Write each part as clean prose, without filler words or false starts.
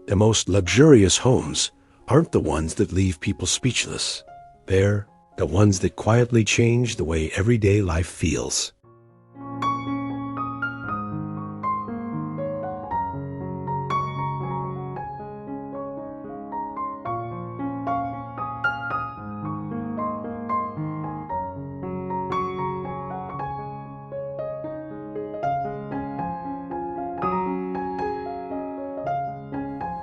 The most luxurious homes aren't the ones that leave people speechless. They're the ones that quietly change the way everyday life feels.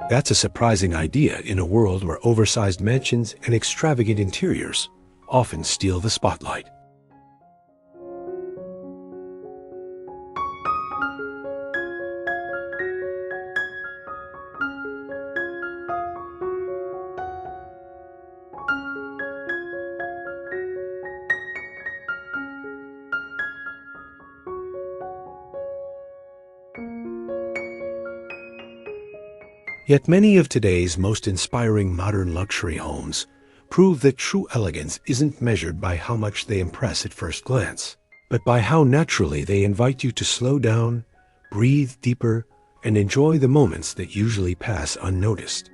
That's a surprising idea in a world where oversized mansions and extravagant interiors often steal the spotlight. Yet many of today's most inspiring modern luxury homes prove that true elegance isn't measured by how much they impress at first glance, but by how naturally they invite you to slow down, breathe deeper, and enjoy the moments that usually pass unnoticed.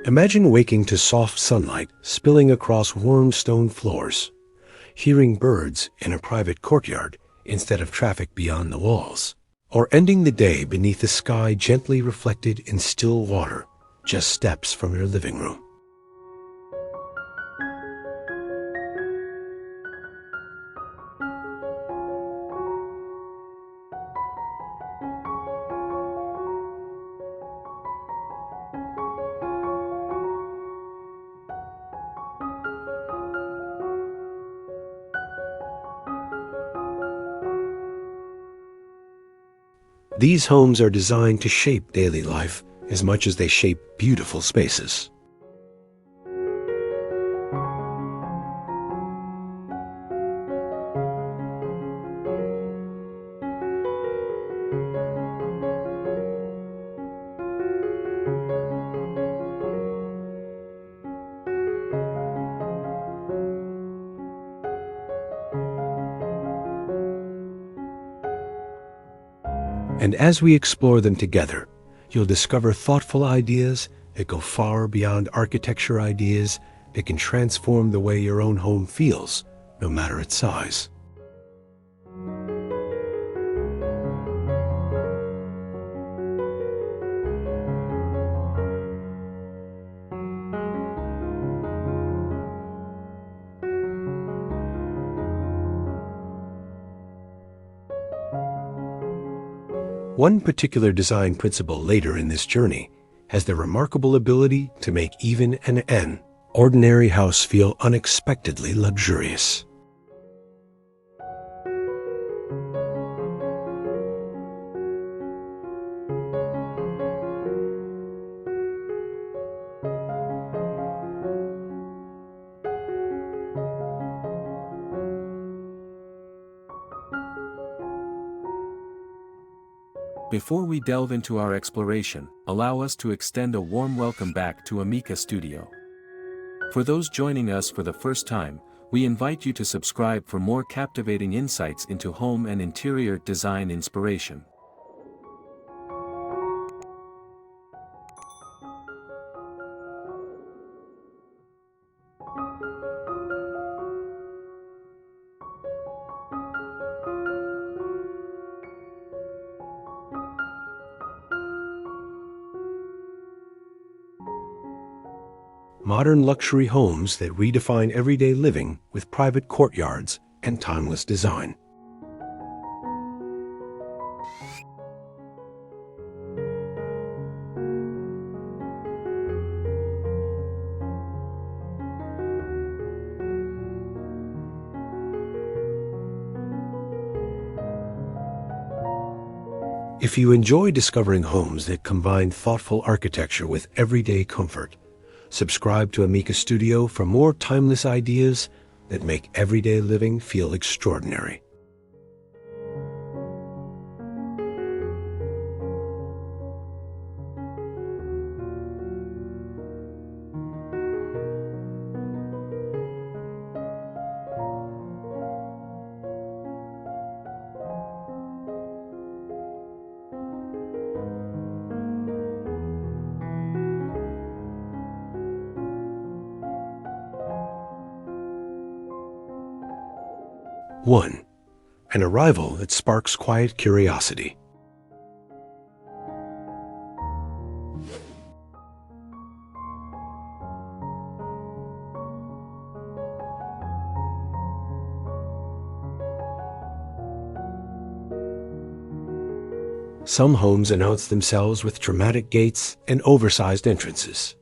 Imagine waking to soft sunlight spilling across warm stone floors, hearing birds in a private courtyard instead of traffic beyond the walls, or ending the day beneath a sky gently reflected in still water, just steps from your living room. These homes are designed to shape daily life as much as they shape beautiful spaces. And as we explore them together, you'll discover thoughtful ideas that go far beyond architecture ideas that can transform the way your own home feels, no matter its size. One particular design principle later in this journey has the remarkable ability to make even an ordinary house feel unexpectedly luxurious. Before we delve into our exploration, allow us to extend a warm welcome back to Amika Studio. For those joining us for the first time, we invite you to subscribe for more captivating insights into home and interior design inspiration. Modern luxury homes that redefine everyday living with private courtyards and timeless design. If you enjoy discovering homes that combine thoughtful architecture with everyday comfort, subscribe to Amika Studio for more timeless ideas, that make everyday living feel extraordinary. One, an arrival that sparks quiet curiosity. Some homes announce themselves with dramatic gates and oversized entrances.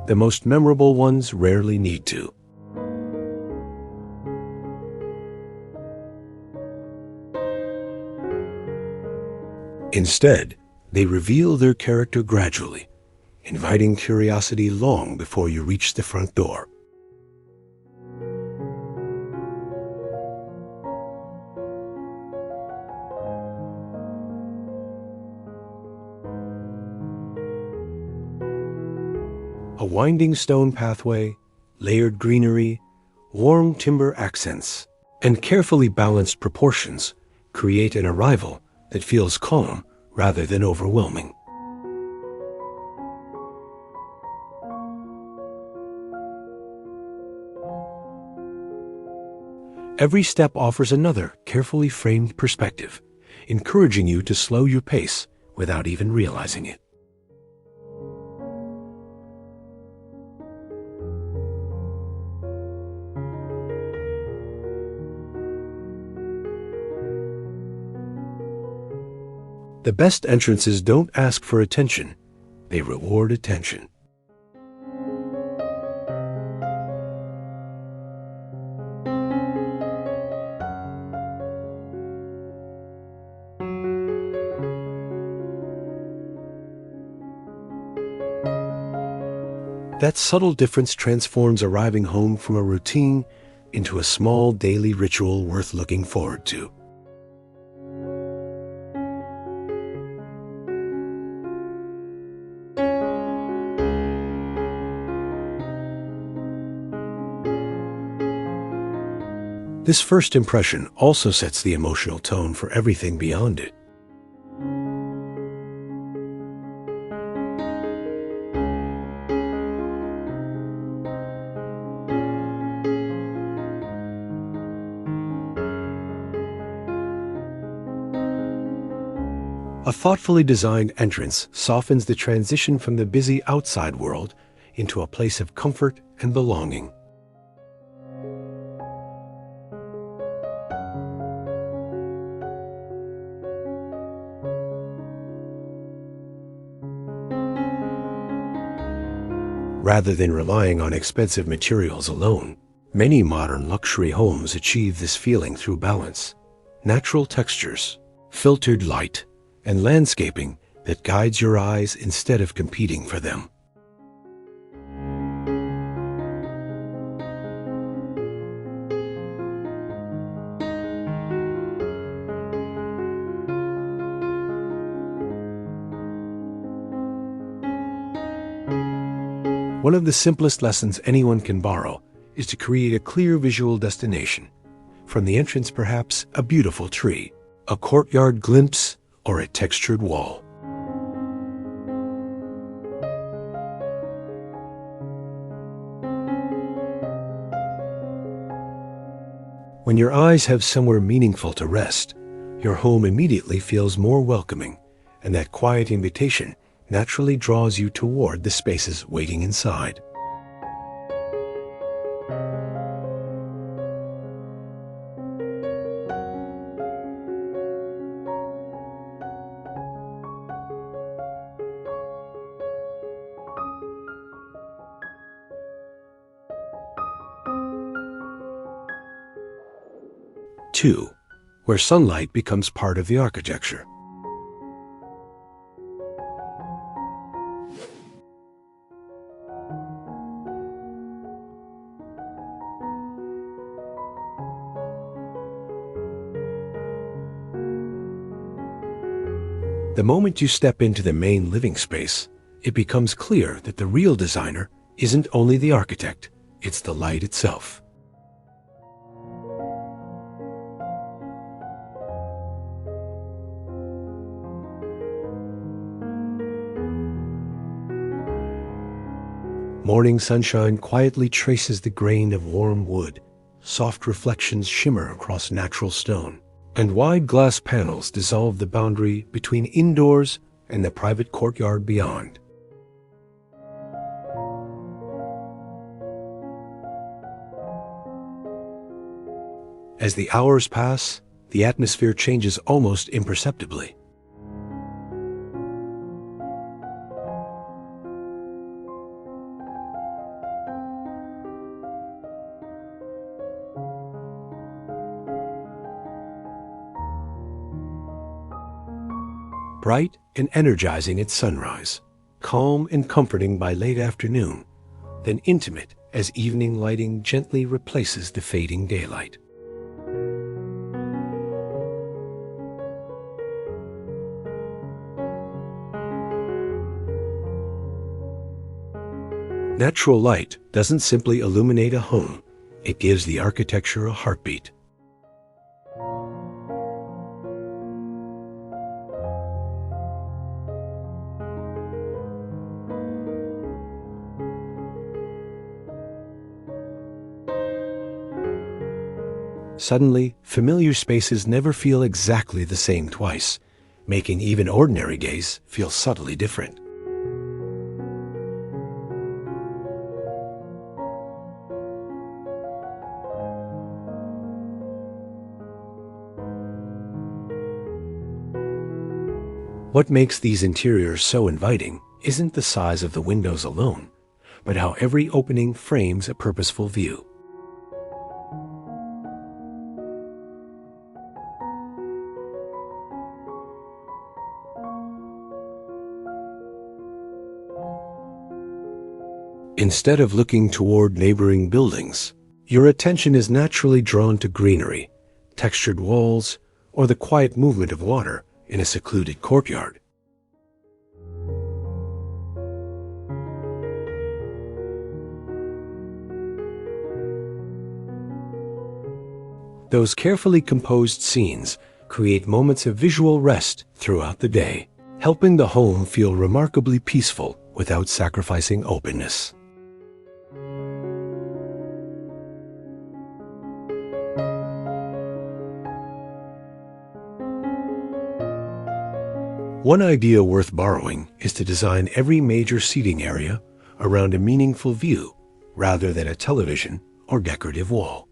The most memorable ones rarely need to. Instead, they reveal their character gradually, inviting curiosity long before you reach the front door. A winding stone pathway, layered greenery, warm timber accents, and carefully balanced proportions create an arrival that feels calm rather than overwhelming. Every step offers another carefully framed perspective, encouraging you to slow your pace without even realizing it. The best entrances don't ask for attention, they reward attention. That subtle difference transforms arriving home from a routine into a small daily ritual worth looking forward to. This first impression also sets the emotional tone for everything beyond it. A thoughtfully designed entrance softens the transition from the busy outside world into a place of comfort and belonging. Rather than relying on expensive materials alone, many modern luxury homes achieve this feeling through balance, natural textures, filtered light, and landscaping that guides your eyes instead of competing for them. One of the simplest lessons anyone can borrow is to create a clear visual destination. From the entrance, perhaps a beautiful tree, a courtyard glimpse, or a textured wall. When your eyes have somewhere meaningful to rest, your home immediately feels more welcoming, and that quiet invitation naturally draws you toward the spaces waiting inside. 2, where sunlight becomes part of the architecture. The moment you step into the main living space, it becomes clear that the real designer isn't only the architect, it's the light itself. Morning sunshine quietly traces the grain of warm wood, soft reflections shimmer across natural stone, and wide glass panels dissolve the boundary between indoors and the private courtyard beyond. As the hours pass, the atmosphere changes almost imperceptibly. Bright and energizing at sunrise, calm and comforting by late afternoon, then intimate as evening lighting gently replaces the fading daylight. Natural light doesn't simply illuminate a home, it gives the architecture a heartbeat. Suddenly, familiar spaces never feel exactly the same twice, making even ordinary days feel subtly different. What makes these interiors so inviting isn't the size of the windows alone, but how every opening frames a purposeful view. Instead of looking toward neighboring buildings, your attention is naturally drawn to greenery, textured walls, or the quiet movement of water in a secluded courtyard. Those carefully composed scenes create moments of visual rest throughout the day, helping the home feel remarkably peaceful without sacrificing openness. One idea worth borrowing is to design every major seating area around a meaningful view rather than a television or decorative wall.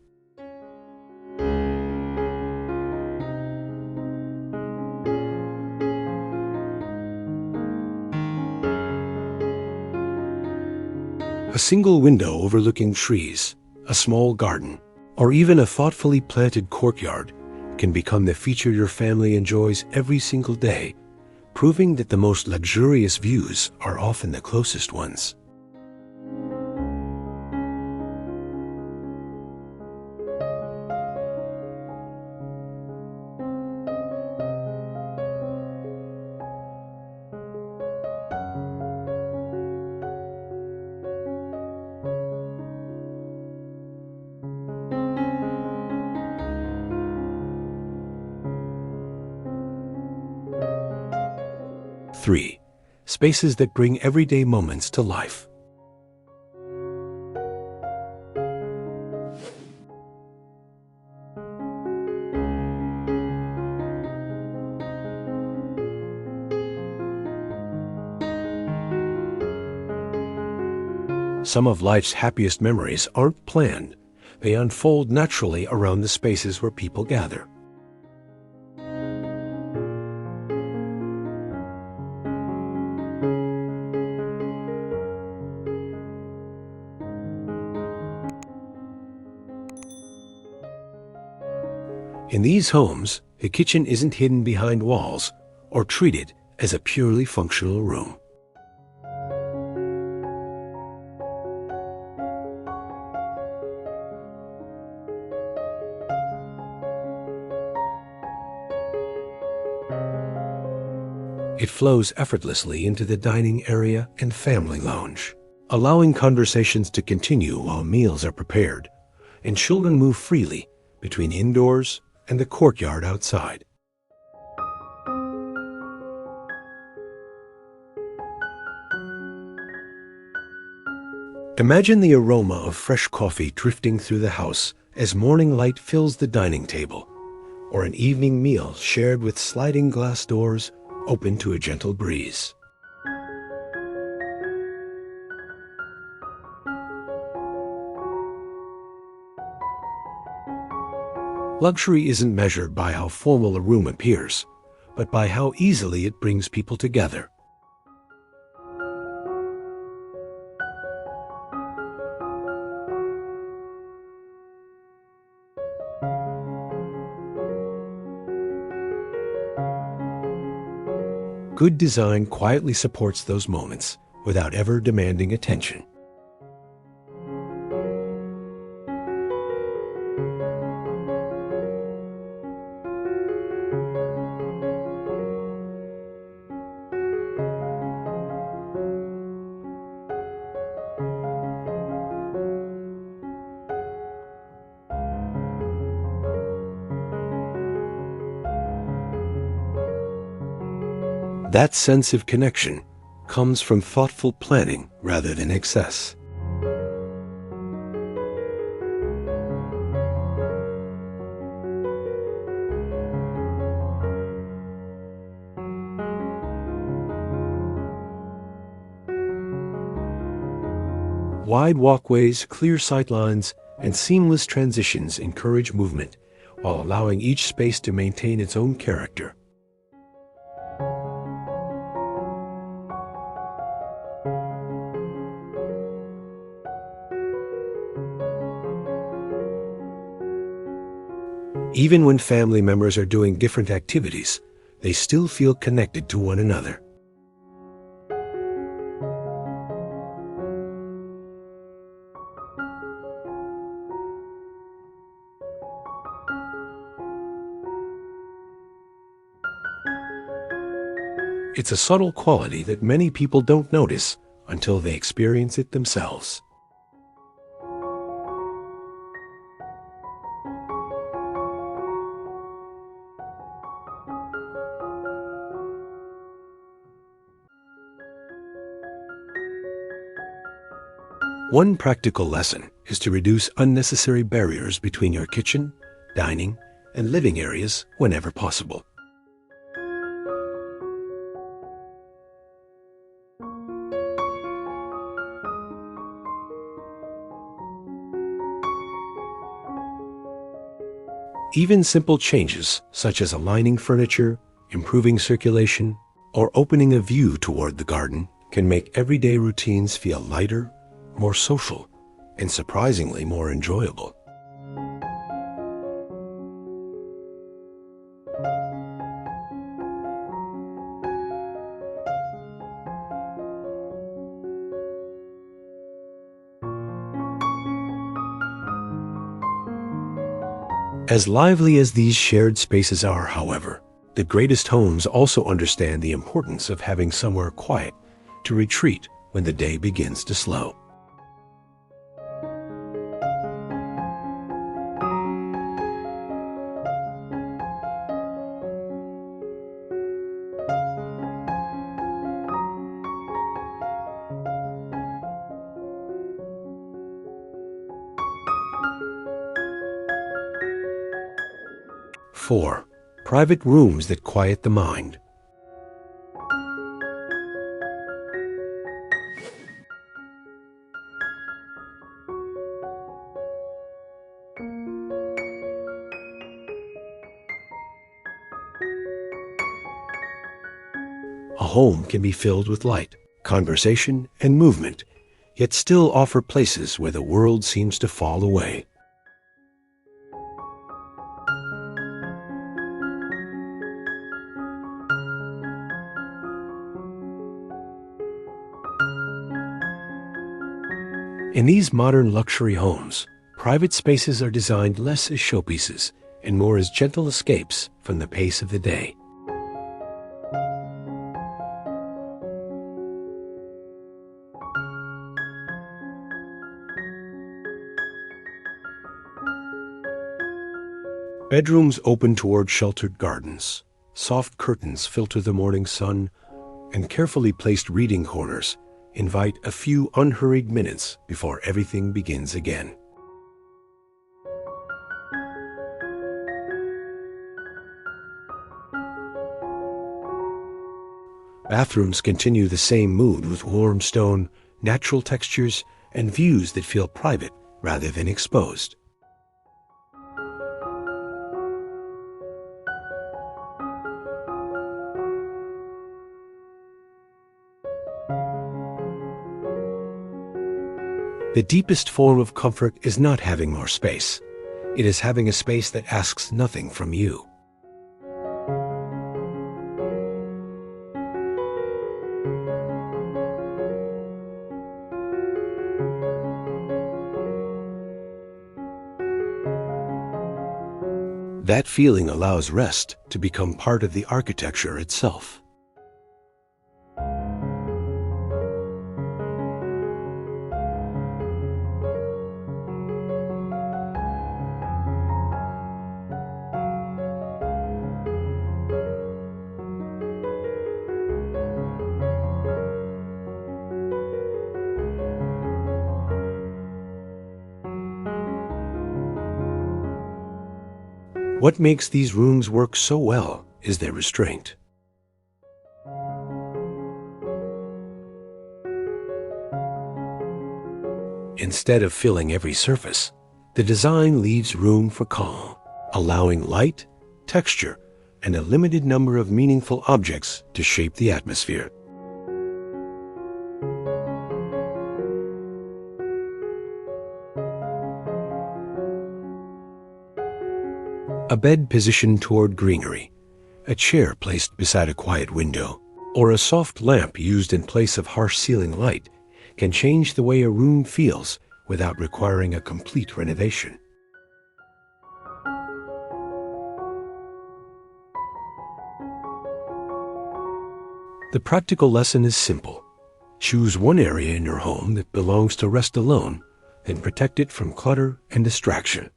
A single window overlooking trees, a small garden, or even a thoughtfully planted courtyard can become the feature your family enjoys every single day, proving that the most luxurious views are often the closest ones. Three, spaces that bring everyday moments to life. Some of life's happiest memories aren't planned. They unfold naturally around the spaces where people gather. In these homes, a kitchen isn't hidden behind walls or treated as a purely functional room. It flows effortlessly into the dining area and family lounge, allowing conversations to continue while meals are prepared, and children move freely between indoors and the courtyard outside. Imagine the aroma of fresh coffee drifting through the house as morning light fills the dining table, or an evening meal shared with sliding glass doors open to a gentle breeze. Luxury isn't measured by how formal a room appears, but by how easily it brings people together. Good design quietly supports those moments without ever demanding attention. That sense of connection comes from thoughtful planning rather than excess. Wide walkways, clear sightlines, and seamless transitions encourage movement while allowing each space to maintain its own character. Even when family members are doing different activities, they still feel connected to one another. It's a subtle quality that many people don't notice until they experience it themselves. One practical lesson is to reduce unnecessary barriers between your kitchen, dining, and living areas whenever possible. Even simple changes, such as aligning furniture, improving circulation, or opening a view toward the garden, can make everyday routines feel lighter, more social, and surprisingly more enjoyable. As lively as these shared spaces are, however, the greatest homes also understand the importance of having somewhere quiet to retreat when the day begins to slow. Four, private rooms that quiet the mind. A home can be filled with light, conversation, and movement, yet still offer places where the world seems to fall away. In these modern luxury homes, private spaces are designed less as showpieces and more as gentle escapes from the pace of the day. Bedrooms open toward sheltered gardens. Soft curtains filter the morning sun, and carefully placed reading corners invite a few unhurried minutes before everything begins again. Bathrooms continue the same mood with warm stone, natural textures, and views that feel private rather than exposed. The deepest form of comfort is not having more space. It is having a space that asks nothing from you. That feeling allows rest to become part of the architecture itself. What makes these rooms work so well is their restraint. Instead of filling every surface, the design leaves room for calm, allowing light, texture, and a limited number of meaningful objects to shape the atmosphere. A bed positioned toward greenery, a chair placed beside a quiet window, or a soft lamp used in place of harsh ceiling light can change the way a room feels without requiring a complete renovation. The practical lesson is simple. Choose one area in your home that belongs to rest alone and protect it from clutter and distraction.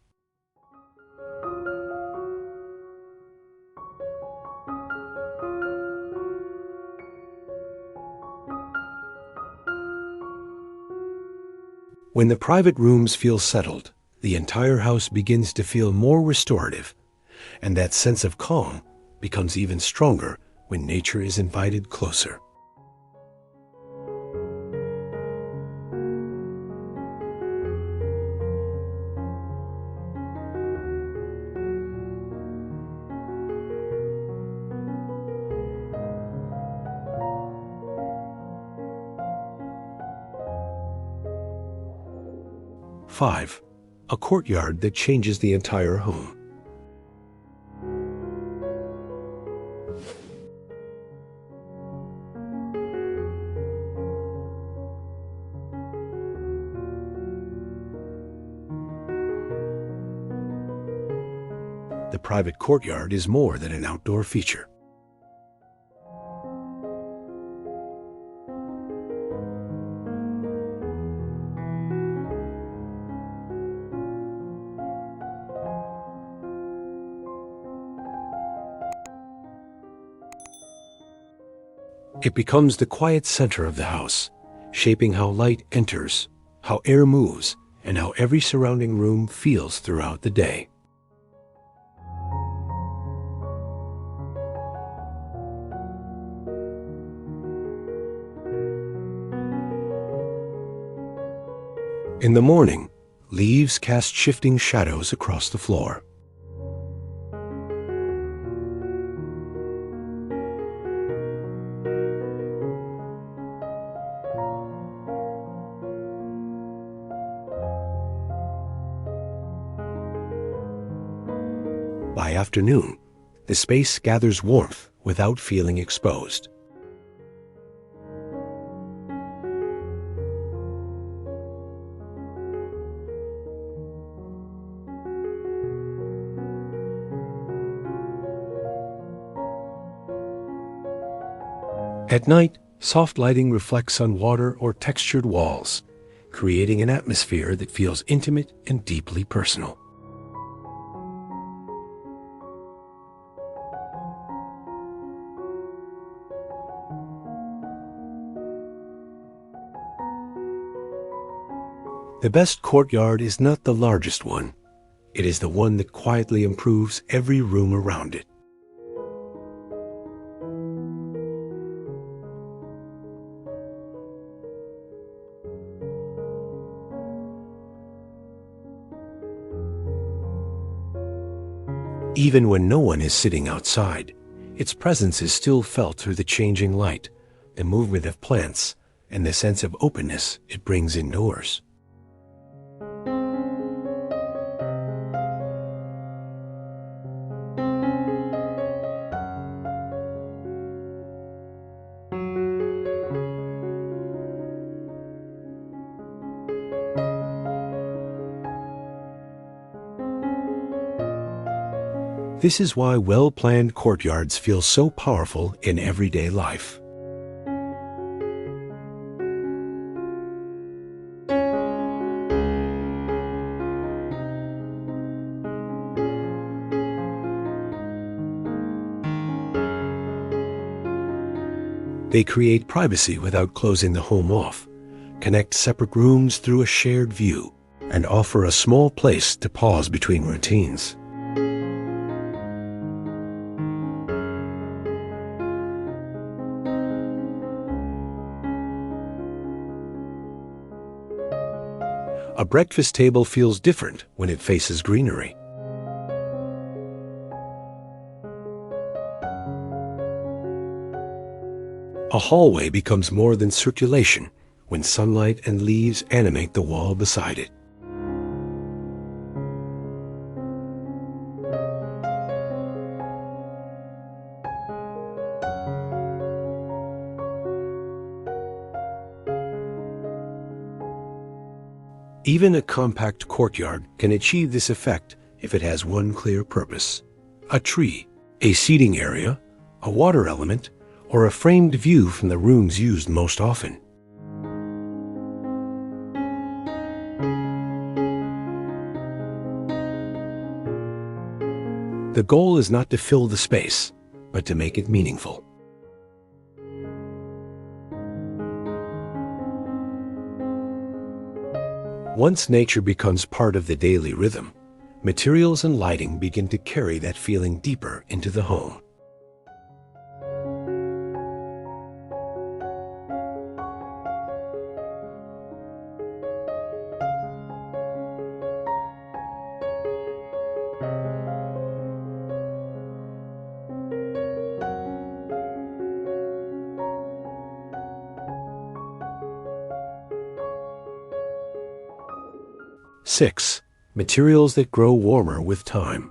When the private rooms feel settled, the entire house begins to feel more restorative, and that sense of calm becomes even stronger when nature is invited closer. Five, a courtyard that changes the entire home. The private courtyard is more than an outdoor feature. It becomes the quiet center of the house, shaping how light enters, how air moves, and how every surrounding room feels throughout the day. In the morning, leaves cast shifting shadows across the floor. By afternoon, the space gathers warmth without feeling exposed. At night, soft lighting reflects on water or textured walls, creating an atmosphere that feels intimate and deeply personal. The best courtyard is not the largest one. It is the one that quietly improves every room around it. Even when no one is sitting outside, its presence is still felt through the changing light, the movement of plants, and the sense of openness it brings indoors. This is why well-planned courtyards feel so powerful in everyday life. They create privacy without closing the home off, connect separate rooms through a shared view, and offer a small place to pause between routines. A breakfast table feels different when it faces greenery. A hallway becomes more than circulation when sunlight and leaves animate the wall beside it. Even a compact courtyard can achieve this effect if it has one clear purpose: a tree, a seating area, a water element, or a framed view from the rooms used most often. The goal is not to fill the space, but to make it meaningful. Once nature becomes part of the daily rhythm, materials and lighting begin to carry that feeling deeper into the home. Six, materials that grow warmer with time.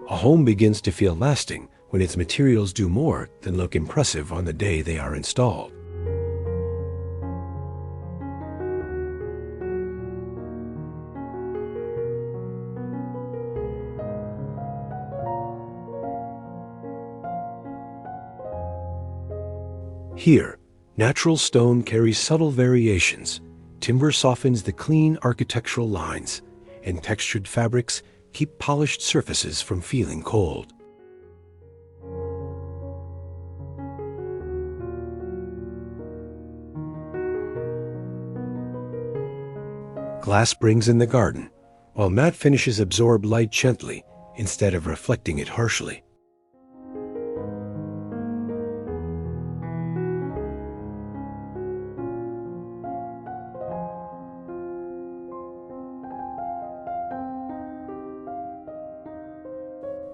A home begins to feel lasting when its materials do more than look impressive on the day they are installed. Here, natural stone carries subtle variations, timber softens the clean architectural lines, and textured fabrics keep polished surfaces from feeling cold. Glass brings in the garden, while matte finishes absorb light gently instead of reflecting it harshly.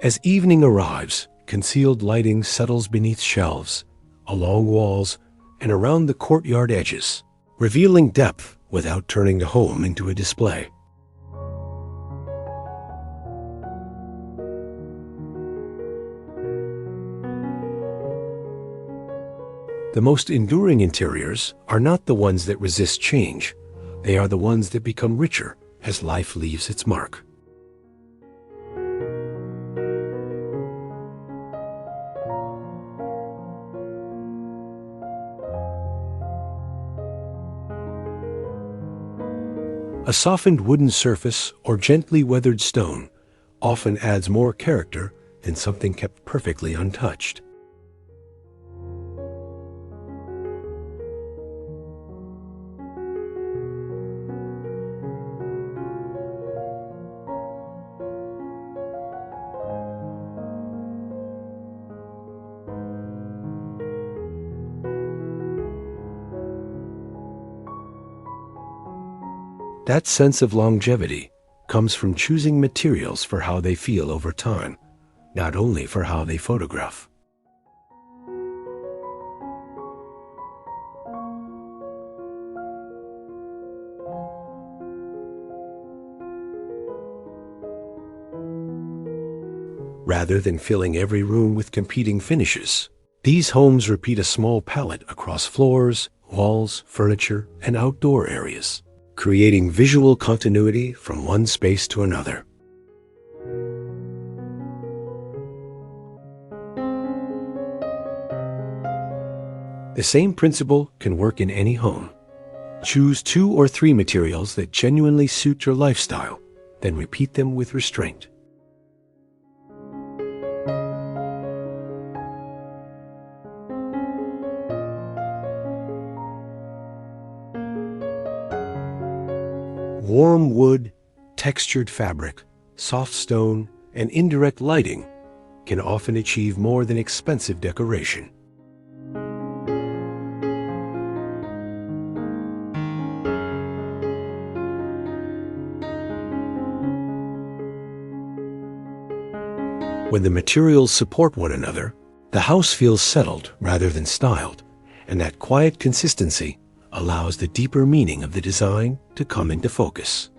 As evening arrives, concealed lighting settles beneath shelves, along walls, and around the courtyard edges, revealing depth without turning the home into a display. The most enduring interiors are not the ones that resist change. They are the ones that become richer as life leaves its mark. A softened wooden surface or gently weathered stone often adds more character than something kept perfectly untouched. That sense of longevity comes from choosing materials for how they feel over time, not only for how they photograph. Rather than filling every room with competing finishes, these homes repeat a small palette across floors, walls, furniture, and outdoor areas, creating visual continuity from one space to another. The same principle can work in any home. Choose 2 or 3 materials that genuinely suit your lifestyle, then repeat them with restraint. Warm wood, textured fabric, soft stone, and indirect lighting can often achieve more than expensive decoration. When the materials support one another, the house feels settled rather than styled, and that quiet consistency allows the deeper meaning of the design to come into focus.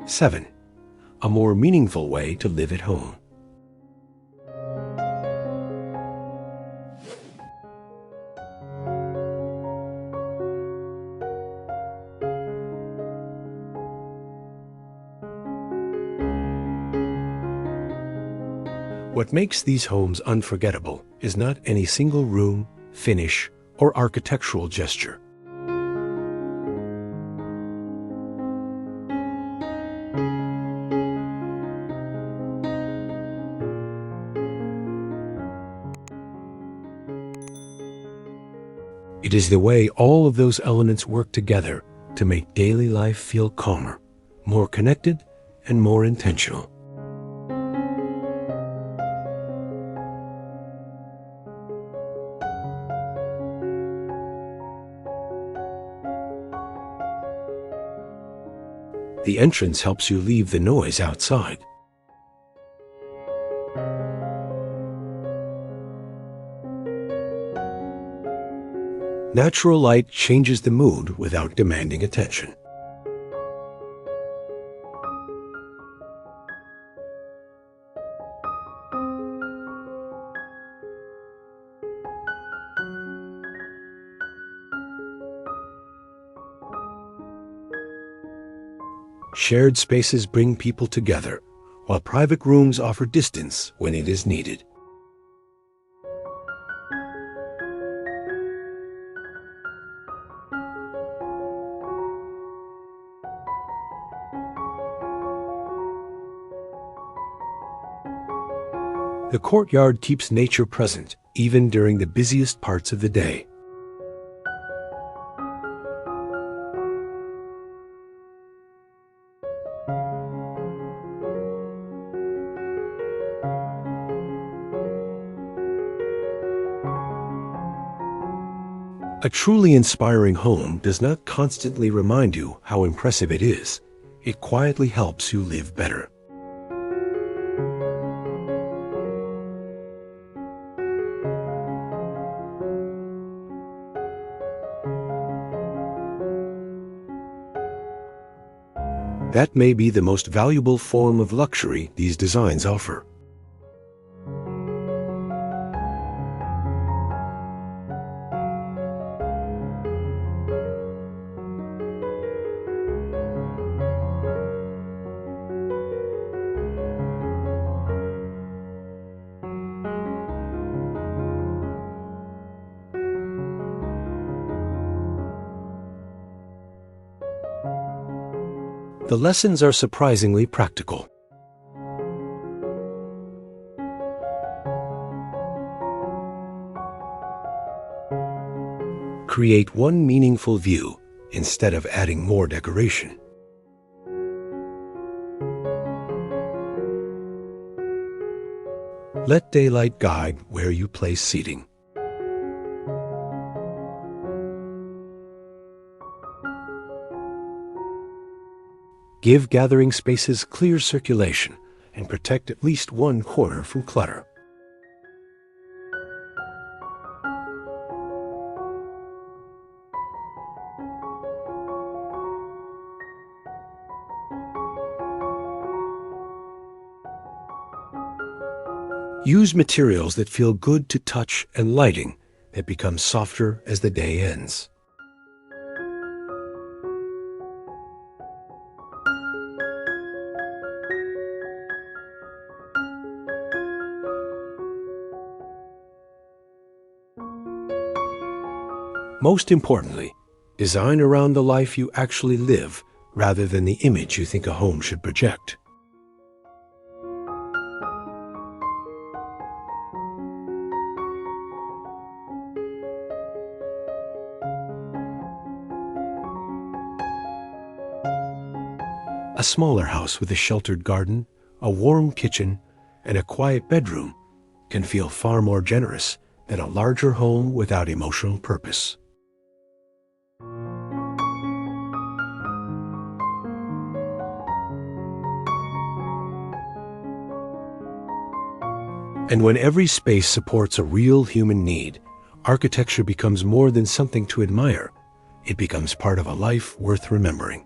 Seven, a more meaningful way to live at home. What makes these homes unforgettable is not any single room, finish, or architectural gesture. It is the way all of those elements work together to make daily life feel calmer, more connected, and more intentional. The entrance helps you leave the noise outside. Natural light changes the mood without demanding attention. Shared spaces bring people together, while private rooms offer distance when it is needed. The courtyard keeps nature present, even during the busiest parts of the day. A truly inspiring home does not constantly remind you how impressive it is. It quietly helps you live better. That may be the most valuable form of luxury these designs offer. The lessons are surprisingly practical. Create one meaningful view instead of adding more decoration. Let daylight guide where you place seating. Give gathering spaces clear circulation and protect at least one corner from clutter. Use materials that feel good to touch and lighting that become softer as the day ends. Most importantly, design around the life you actually live rather than the image you think a home should project. A smaller house with a sheltered garden, a warm kitchen, and a quiet bedroom can feel far more generous than a larger home without emotional purpose. And when every space supports a real human need, architecture becomes more than something to admire. It becomes part of a life worth remembering.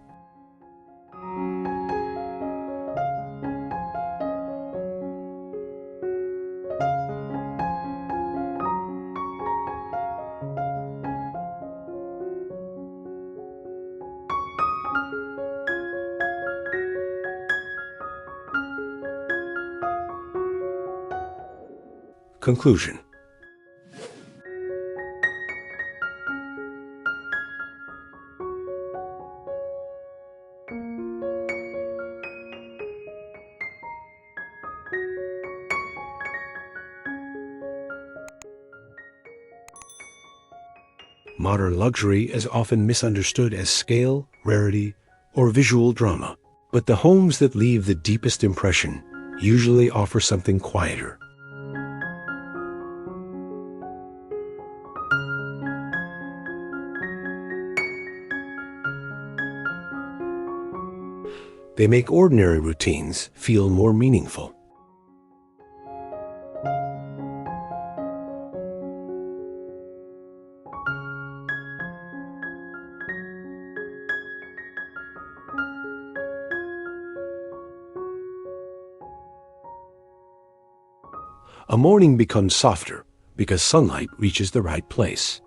Conclusion. Modern luxury is often misunderstood as scale, rarity, or visual drama. But the homes that leave the deepest impression usually offer something quieter. They make ordinary routines feel more meaningful. A morning becomes softer because sunlight reaches the right place.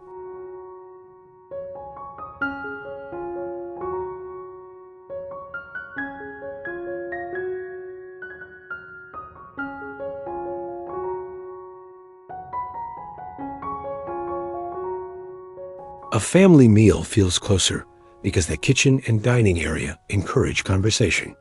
A family meal feels closer because the kitchen and dining area encourage conversation.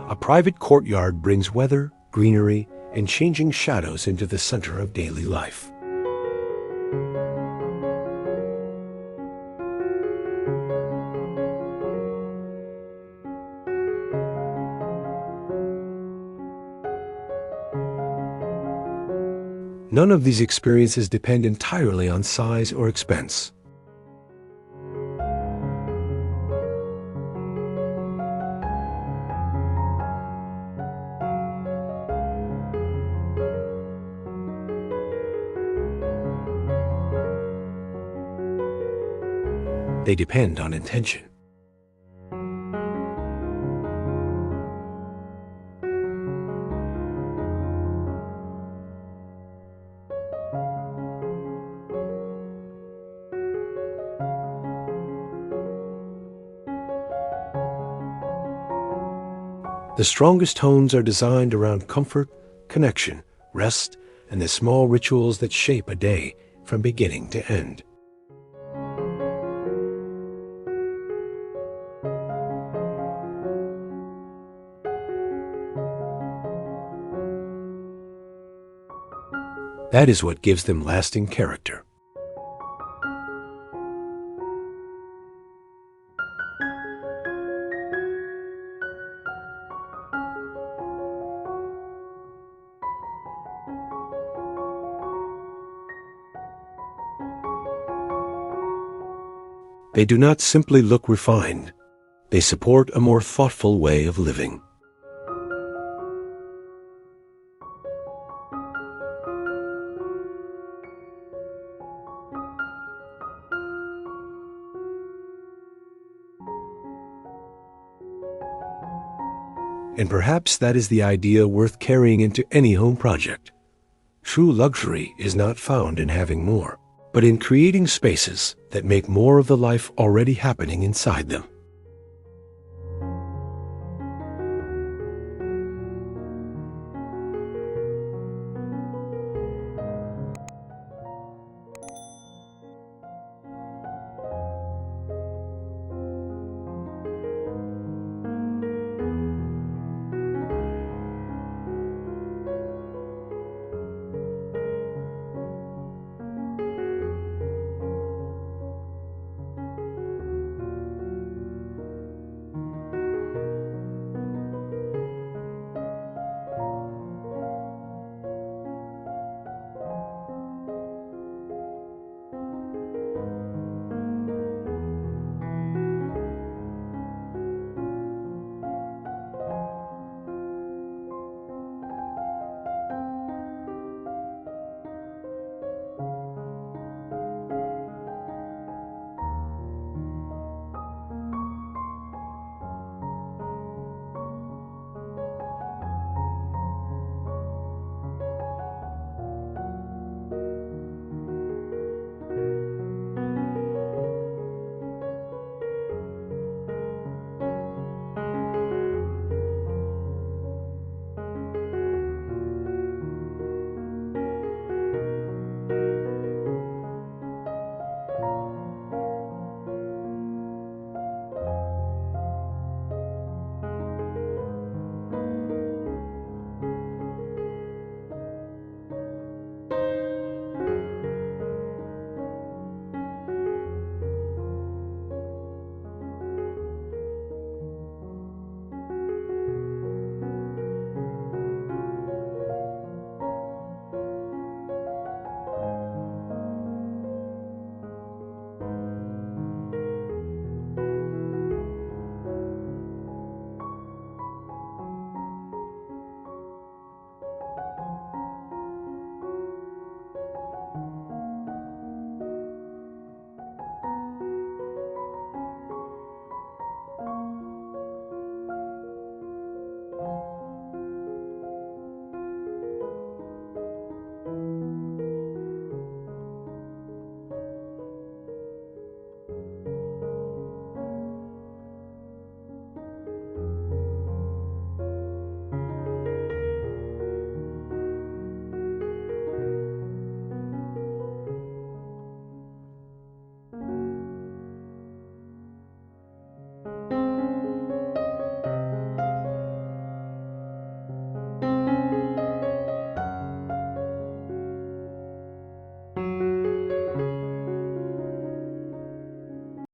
A private courtyard brings weather, greenery, and changing shadows into the center of daily life. None of these experiences depend entirely on size or expense. They depend on intention. The strongest homes are designed around comfort, connection, rest, and the small rituals that shape a day from beginning to end. That is what gives them lasting character. They do not simply look refined. They support a more thoughtful way of living. And perhaps that is the idea worth carrying into any home project. True luxury is not found in having more, but in creating spaces that make more of the life already happening inside them.